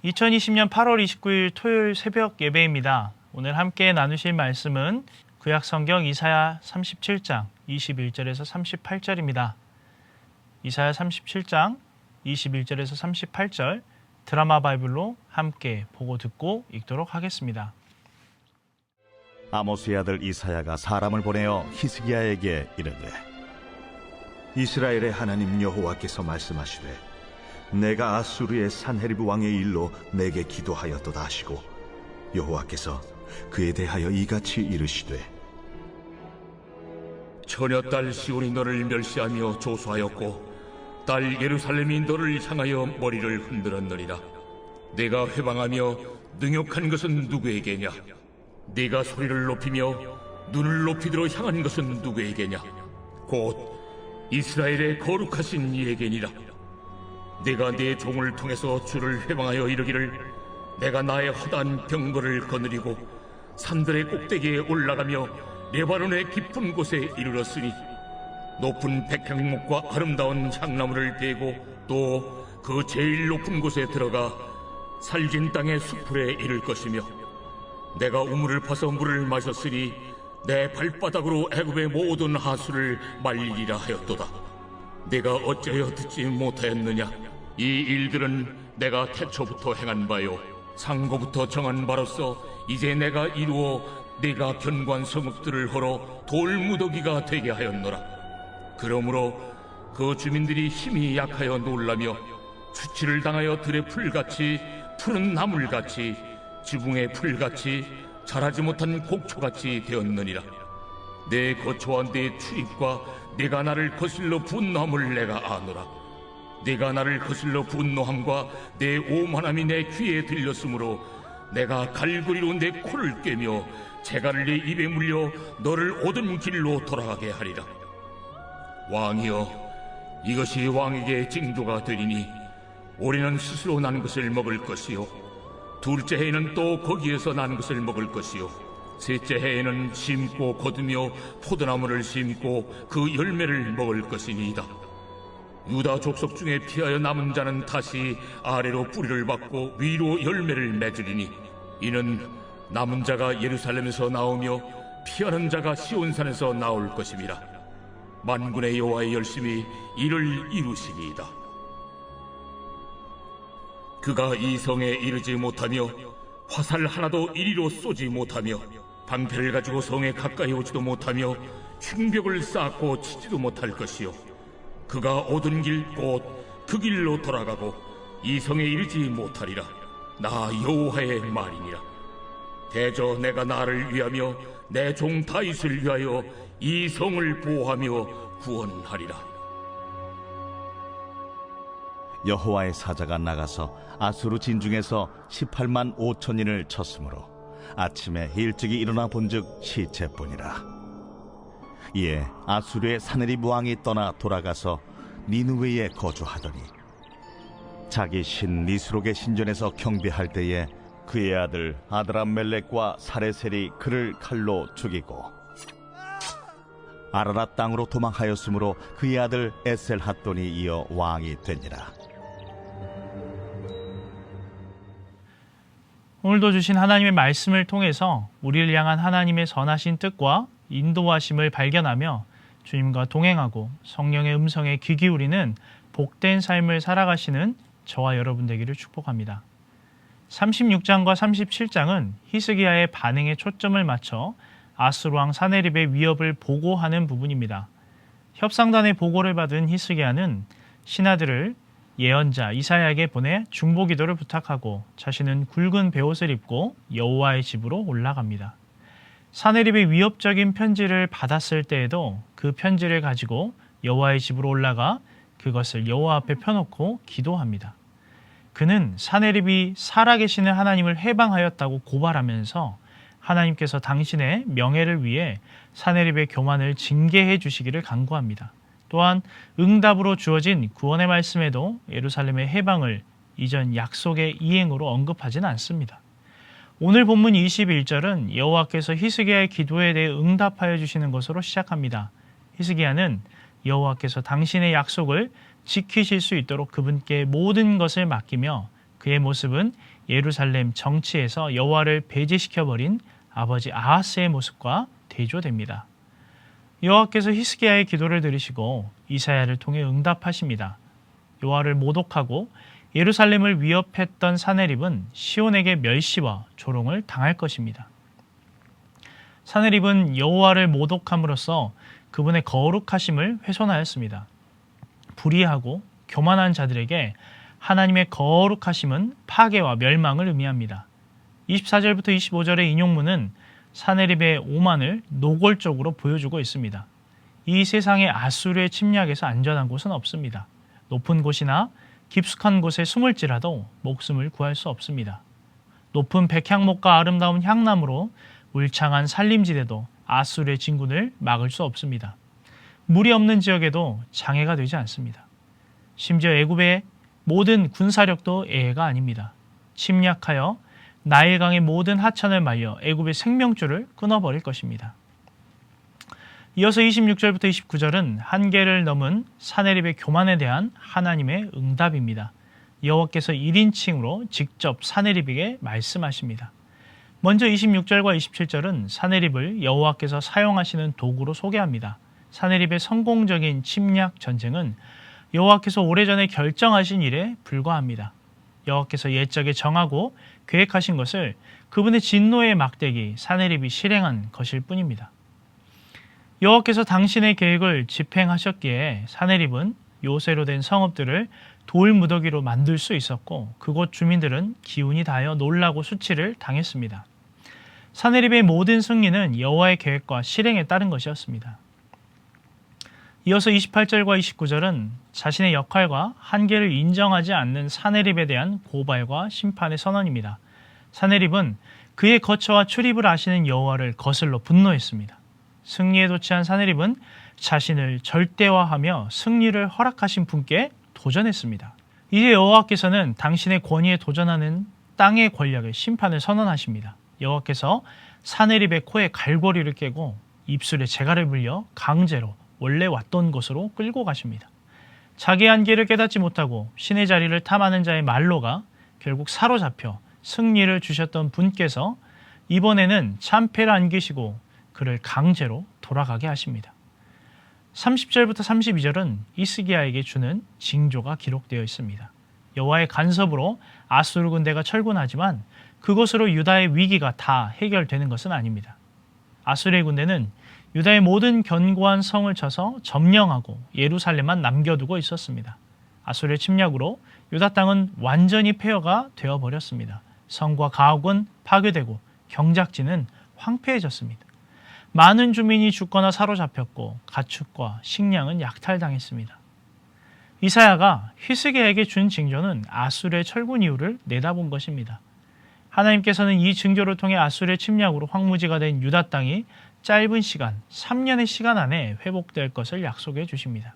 2020년 8월 29일 토요일 새벽 예배입니다. 오늘 함께 나누실 말씀은 구약성경 이사야 37장 21절에서 38절입니다. 이사야 37장 21절에서 38절 드라마 바이블로 함께 보고 듣고 읽도록 하겠습니다. 아모스의 아들 이사야가 사람을 보내어 히스기야에게 이르되, 이스라엘의 하나님 여호와께서 말씀하시되, 내가 아수르의 산헤리브 왕의 일로 내게 기도하였도다 하시고, 여호와께서 그에 대하여 이같이 이르시되, 처녀딸 시온이 너를 멸시하며 조소하였고 딸 예루살렘이 너를 향하여 머리를 흔들었느니라. 내가 회방하며 능욕한 것은 누구에게냐? 네가 소리를 높이며 눈을 높이들어 향한 것은 누구에게냐? 곧 이스라엘의 거룩하신 이에게니라. 내가 네 종을 통해서 주를 회방하여 이르기를, 내가 나의 허다한 병거를 거느리고 산들의 꼭대기에 올라가며 레바논의 깊은 곳에 이르렀으니, 높은 백향목과 아름다운 향나무를 베고 또 그 제일 높은 곳에 들어가 살진 땅의 수풀에 이를 것이며, 내가 우물을 파서 물을 마셨으니 내 발바닥으로 애굽의 모든 하수를 말리리라 하였도다. 내가 어찌하여 듣지 못하였느냐? 이 일들은 내가 태초부터 행한 바요 상고부터 정한 바로서 이제 내가 이루어 네가 견고한 성읍들을 헐어 돌무더기가 되게 하였노라. 그러므로 그 주민들이 힘이 약하여 놀라며 수치를 당하여 들의 풀같이, 푸른 나물같이, 지붕의 풀같이, 자라지 못한 곡초같이 되었느니라. 내 거처와 내 출입과 네가 나를 거슬러 분노함을 내가 아노라. 네가 나를 거슬러 분노함과 내 오만함이 내 귀에 들렸으므로 내가 갈고리로 내 코를 꿰며 재갈을 내 입에 물려 너를 오던 길로 돌아가게 하리라. 왕이여, 이것이 왕에게 징조가 되리니, 올해는 스스로 난 것을 먹을 것이요, 둘째 해에는 또 거기에서 난 것을 먹을 것이요, 셋째 해에는 심고 거두며 포도나무를 심고 그 열매를 먹을 것이니이다. 유다 족속 중에 피하여 남은 자는 다시 아래로 뿌리를 받고 위로 열매를 맺으리니, 이는 남은 자가 예루살렘에서 나오며 피하는 자가 시온산에서 나올 것임이라. 만군의 여호와의 열심히 이를 이루시니이다. 그가 이 성에 이르지 못하며 화살 하나도 이리로 쏘지 못하며 방패를 가지고 성에 가까이 오지도 못하며 흉벽을 쌓고 치지도 못할 것이요, 그가 오던 길 곧 그 길로 돌아가고 이 성에 이르지 못하리라. 나 여호와의 말이니라. 대저 내가 나를 위하며 내 종 다윗을 위하여 이 성을 보호하며 구원하리라. 여호와의 사자가 나가서 아수르 진중에서 18만 5천인을 쳤으므로 아침에 일찍이 일어나 본즉 시체뿐이라. 이에 아수르의 사네립 왕이 떠나 돌아가서 니느웨에 거주하더니, 자기 신 니스록의 신전에서 경배할 때에 그의 아들 아드람멜렉과 사레셀이 그를 칼로 죽이고, 아라랏 땅으로 도망하였으므로 그의 아들 에셀핫돈이 이어 왕이 되니라. 오늘도 주신 하나님의 말씀을 통해서 우리를 향한 하나님의 선하신 뜻과 인도하심을 발견하며 주님과 동행하고 성령의 음성에 귀 기울이는 복된 삶을 살아가시는 저와 여러분 되기를 축복합니다. 36장과 37장은 히스기야의 반응에 초점을 맞춰 아수르 왕 사네립의 위협을 보고하는 부분입니다. 협상단의 보고를 받은 히스기야는 신하들을 예언자 이사야에게 보내 중보기도를 부탁하고 자신은 굵은 베옷을 입고 여호와의 집으로 올라갑니다. 사네립의 위협적인 편지를 받았을 때에도 그 편지를 가지고 여호와의 집으로 올라가 그것을 여호와 앞에 펴놓고 기도합니다. 그는 사네립이 살아계시는 하나님을 해방하였다고 고발하면서 하나님께서 당신의 명예를 위해 사네립의 교만을 징계해 주시기를 간구합니다. 또한 응답으로 주어진 구원의 말씀에도 예루살렘의 해방을 이전 약속의 이행으로 언급하진 않습니다. 오늘 본문 21절은 여호와께서 히스기야의 기도에 대해 응답하여 주시는 것으로 시작합니다. 히스기야는 여호와께서 당신의 약속을 지키실 수 있도록 그분께 모든 것을 맡기며 그의 모습은 예루살렘 정치에서 여호와를 배제시켜버린 아버지 아하스의 모습과 대조됩니다. 여호와께서 히스기야의 기도를 들으시고 이사야를 통해 응답하십니다. 여호와를 모독하고 예루살렘을 위협했던 사네립은 시온에게 멸시와 조롱을 당할 것입니다. 사네립은 여호와를 모독함으로써 그분의 거룩하심을 훼손하였습니다. 불의하고 교만한 자들에게 하나님의 거룩하심은 파괴와 멸망을 의미합니다. 24절부터 25절의 인용문은 사네립의 오만을 노골적으로 보여주고 있습니다. 이 세상의 아수르의 침략에서 안전한 곳은 없습니다. 높은 곳이나 깊숙한 곳에 숨을지라도 목숨을 구할 수 없습니다. 높은 백향목과 아름다운 향나무로 울창한 산림지대도 아수르의 진군을 막을 수 없습니다. 물이 없는 지역에도 장애가 되지 않습니다. 심지어 애굽의 모든 군사력도 예외가 아닙니다. 침략하여 나일강의 모든 하천을 말려 애굽의 생명줄을 끊어버릴 것입니다. 이어서 26절부터 29절은 한계를 넘은 사네립의 교만에 대한 하나님의 응답입니다. 여호와께서 1인칭으로 직접 사네립에게 말씀하십니다. 먼저 26절과 27절은 사네립을 여호와께서 사용하시는 도구로 소개합니다. 사네립의 성공적인 침략 전쟁은 여호와께서 오래전에 결정하신 일에 불과합니다. 여호와께서 옛적에 정하고 계획하신 것을 그분의 진노의 막대기 사네립이 실행한 것일 뿐입니다. 여호와께서 당신의 계획을 집행하셨기에 사네립은 요새로 된 성읍들을 돌무더기로 만들 수 있었고 그곳 주민들은 기운이 닿아 놀라고 수치를 당했습니다. 사네립의 모든 승리는 여호와의 계획과 실행에 따른 것이었습니다. 이어서 28절과 29절은 자신의 역할과 한계를 인정하지 않는 사네립에 대한 고발과 심판의 선언입니다. 사네립은 그의 거처와 출입을 아시는 여호와를 거슬러 분노했습니다. 승리에 도취한 사네립은 자신을 절대화하며 승리를 허락하신 분께 도전했습니다. 이제 여호와께서는 당신의 권위에 도전하는 땅의 권력의 심판을 선언하십니다. 여호와께서 사네립의 코에 갈고리를 깨고 입술에 재갈을 물려 강제로 원래 왔던 곳으로 끌고 가십니다. 자기의 한계를 깨닫지 못하고 신의 자리를 탐하는 자의 말로가 결국 사로잡혀 승리를 주셨던 분께서 이번에는 참패를 안기시고 그를 강제로 돌아가게 하십니다. 30절부터 32절은 히스기야에게 주는 징조가 기록되어 있습니다. 여호와의 간섭으로 아수르 군대가 철군하지만 그것으로 유다의 위기가 다 해결되는 것은 아닙니다. 아수르의 군대는 유다의 모든 견고한 성을 쳐서 점령하고 예루살렘만 남겨두고 있었습니다. 아수르의 침략으로 유다 땅은 완전히 폐허가 되어버렸습니다. 성과 가옥은 파괴되고 경작지는 황폐해졌습니다. 많은 주민이 죽거나 사로잡혔고 가축과 식량은 약탈당했습니다. 이사야가 히스기야에게 준 징조는 아수르의 철군 이후를 내다본 것입니다. 하나님께서는 이 징조를 통해 아수르의 침략으로 황무지가 된 유다 땅이 짧은 시간, 3년의 시간 안에 회복될 것을 약속해 주십니다.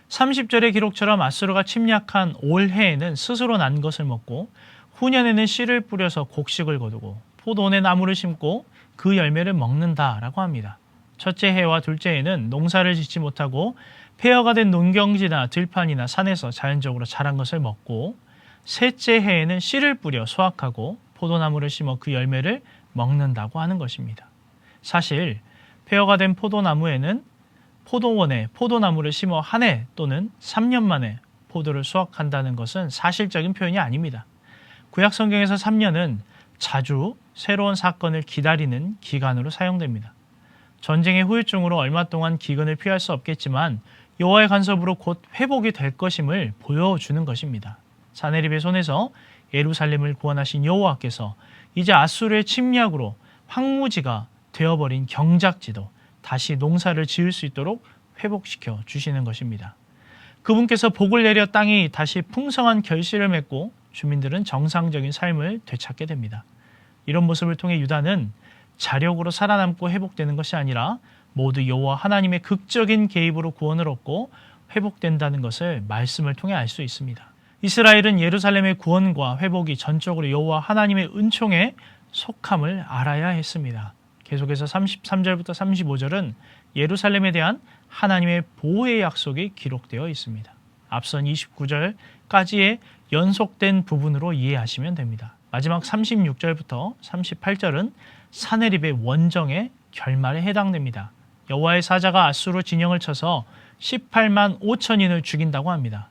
30절의 기록처럼 아수르가 침략한 올해에는 스스로 난 것을 먹고 후년에는 씨를 뿌려서 곡식을 거두고 포도원에 나무를 심고 그 열매를 먹는다라고 합니다. 첫째 해와 둘째 해는 농사를 짓지 못하고 폐허가 된 농경지나 들판이나 산에서 자연적으로 자란 것을 먹고 셋째 해에는 씨를 뿌려 수확하고 포도나무를 심어 그 열매를 먹는다고 하는 것입니다. 사실 폐허가 된 포도나무에는 포도원에 포도나무를 심어 한 해 또는 3년 만에 포도를 수확한다는 것은 사실적인 표현이 아닙니다. 구약 성경에서 3년은 자주 새로운 사건을 기다리는 기간으로 사용됩니다. 전쟁의 후유증으로 얼마 동안 기근을 피할 수 없겠지만 여호와의 간섭으로 곧 회복이 될 것임을 보여주는 것입니다. 사네립의 손에서 예루살렘을 구원하신 여호와께서 이제 아수르의 침략으로 황무지가 되어버린 경작지도 다시 농사를 지을 수 있도록 회복시켜 주시는 것입니다. 그분께서 복을 내려 땅이 다시 풍성한 결실을 맺고 주민들은 정상적인 삶을 되찾게 됩니다. 이런 모습을 통해 유다는 자력으로 살아남고 회복되는 것이 아니라 모두 여호와 하나님의 극적인 개입으로 구원을 얻고 회복된다는 것을 말씀을 통해 알 수 있습니다. 이스라엘은 예루살렘의 구원과 회복이 전적으로 여호와 하나님의 은총에 속함을 알아야 했습니다. 계속해서 33절부터 35절은 예루살렘에 대한 하나님의 보호의 약속이 기록되어 있습니다. 앞선 29절까지의 연속된 부분으로 이해하시면 됩니다. 마지막 36절부터 38절은 사네립의 원정의 결말에 해당됩니다. 여호와의 사자가 앗수르 진영을 쳐서 18만 5천인을 죽인다고 합니다.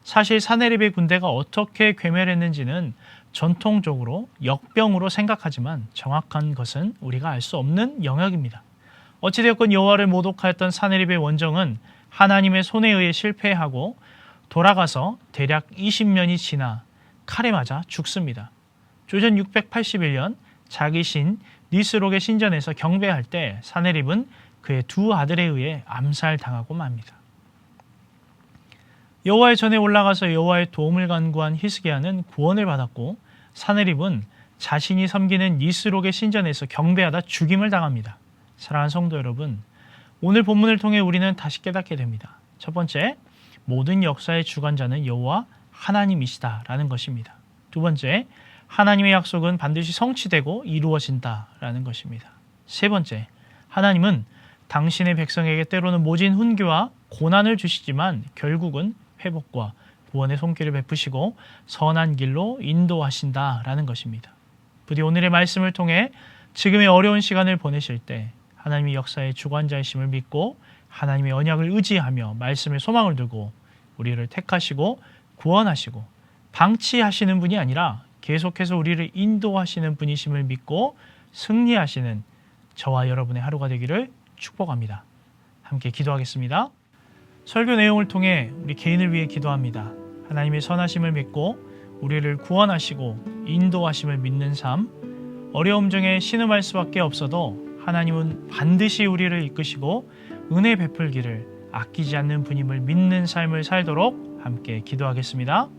사실 사네립의 군대가 어떻게 괴멸했는지는 전통적으로 역병으로 생각하지만 정확한 것은 우리가 알 수 없는 영역입니다. 어찌되었건 여호와를 모독하였던 사네립의 원정은 하나님의 손에 의해 실패하고 돌아가서 대략 20년이 지나 칼에 맞아 죽습니다. 주전 681년 자기 신 니스록의 신전에서 경배할 때 사네립은 그의 두 아들에 의해 암살당하고 맙니다. 여호와의 전에 올라가서 여호와의 도움을 간구한 히스기야는 구원을 받았고 사네립은 자신이 섬기는 니스록의 신전에서 경배하다 죽임을 당합니다. 사랑하는 성도 여러분, 오늘 본문을 통해 우리는 다시 깨닫게 됩니다. 첫 번째, 모든 역사의 주관자는 여호와 하나님이시다라는 것입니다. 두 번째, 하나님의 약속은 반드시 성취되고 이루어진다라는 것입니다. 세 번째, 하나님은 당신의 백성에게 때로는 모진 훈계와 고난을 주시지만 결국은 회복과 구원의 손길을 베푸시고 선한 길로 인도하신다라는 것입니다. 부디 오늘의 말씀을 통해 지금의 어려운 시간을 보내실 때 하나님이 역사의 주관자이심을 믿고 하나님의 언약을 의지하며 말씀의 소망을 두고 우리를 택하시고 구원하시고 방치하시는 분이 아니라 계속해서 우리를 인도하시는 분이심을 믿고 승리하시는 저와 여러분의 하루가 되기를 축복합니다. 함께 기도하겠습니다. 설교 내용을 통해 우리 개인을 위해 기도합니다. 하나님의 선하심을 믿고 우리를 구원하시고 인도하심을 믿는 삶, 어려움 중에 신음할 수밖에 없어도 하나님은 반드시 우리를 이끄시고 은혜 베풀기를 아끼지 않는 분임을 믿는 삶을 살도록 함께 기도하겠습니다.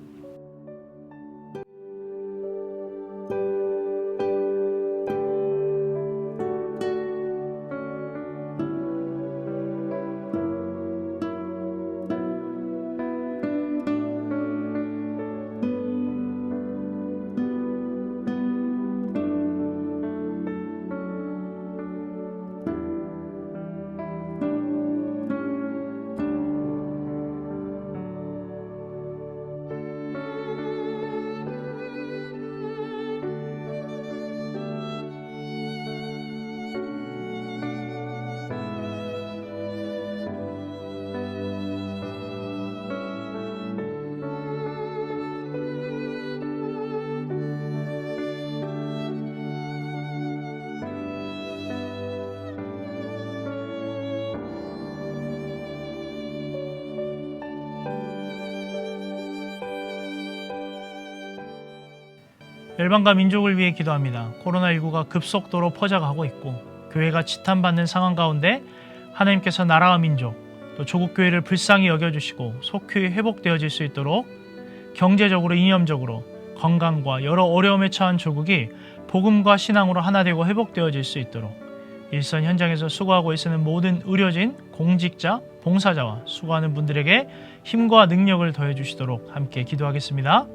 열방과 민족을 위해 기도합니다. 코로나19가 급속도로 퍼져가고 있고 교회가 지탄받는 상황 가운데 하나님께서 나라와 민족 또 조국 교회를 불쌍히 여겨주시고 속히 회복되어질 수 있도록 경제적으로 이념적으로 건강과 여러 어려움에 처한 조국이 복음과 신앙으로 하나 되고 회복되어질 수 있도록 일선 현장에서 수고하고 있는 모든 의료진, 공직자, 봉사자와 수고하는 분들에게 힘과 능력을 더해주시도록 함께 기도하겠습니다.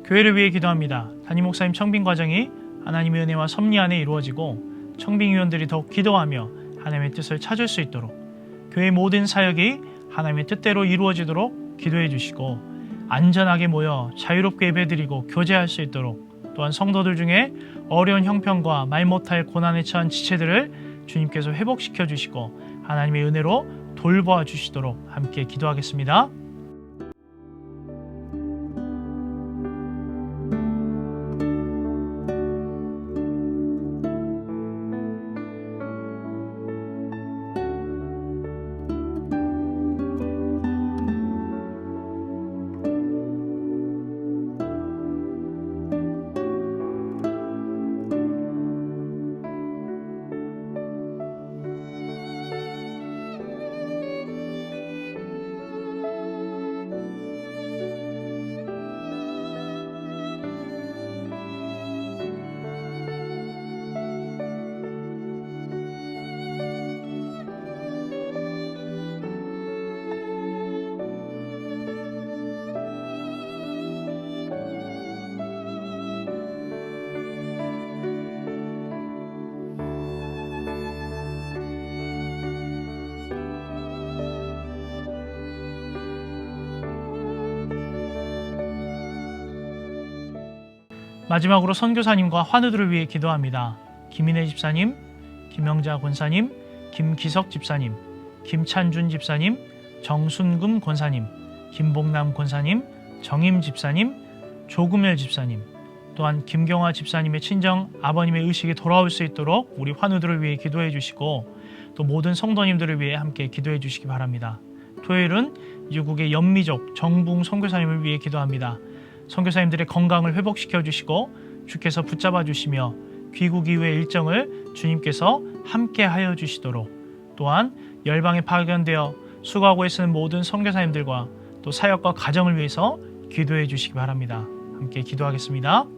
교회를 위해 기도합니다. 담임 목사님 청빙 과정이 하나님의 은혜와 섭리 안에 이루어지고 청빙위원들이 더욱 기도하며 하나님의 뜻을 찾을 수 있도록 교회의 모든 사역이 하나님의 뜻대로 이루어지도록 기도해 주시고 안전하게 모여 자유롭게 예배드리고 교제할 수 있도록 또한 성도들 중에 어려운 형편과 말 못할 고난에 처한 지체들을 주님께서 회복시켜 주시고 하나님의 은혜로 돌보아 주시도록 함께 기도하겠습니다. 마지막으로 선교사님과 환우들을 위해 기도합니다. 김인혜 집사님, 김영자 권사님, 김기석 집사님, 김찬준 집사님, 정순금 권사님, 김복남 권사님, 정임 집사님, 조금열 집사님, 또한 김경화 집사님의 친정 아버님의 의식이 돌아올 수 있도록 우리 환우들을 위해 기도해 주시고 또 모든 성도님들을 위해 함께 기도해 주시기 바랍니다. 토요일은 유국의 연미족 정붕 선교사님을 위해 기도합니다. 선교사님들의 건강을 회복시켜 주시고 주께서 붙잡아 주시며 귀국 이후의 일정을 주님께서 함께 하여 주시도록, 또한 열방에 파견되어 수고하고 계시는 모든 선교사님들과 또 사역과 가정을 위해서 기도해 주시기 바랍니다. 함께 기도하겠습니다.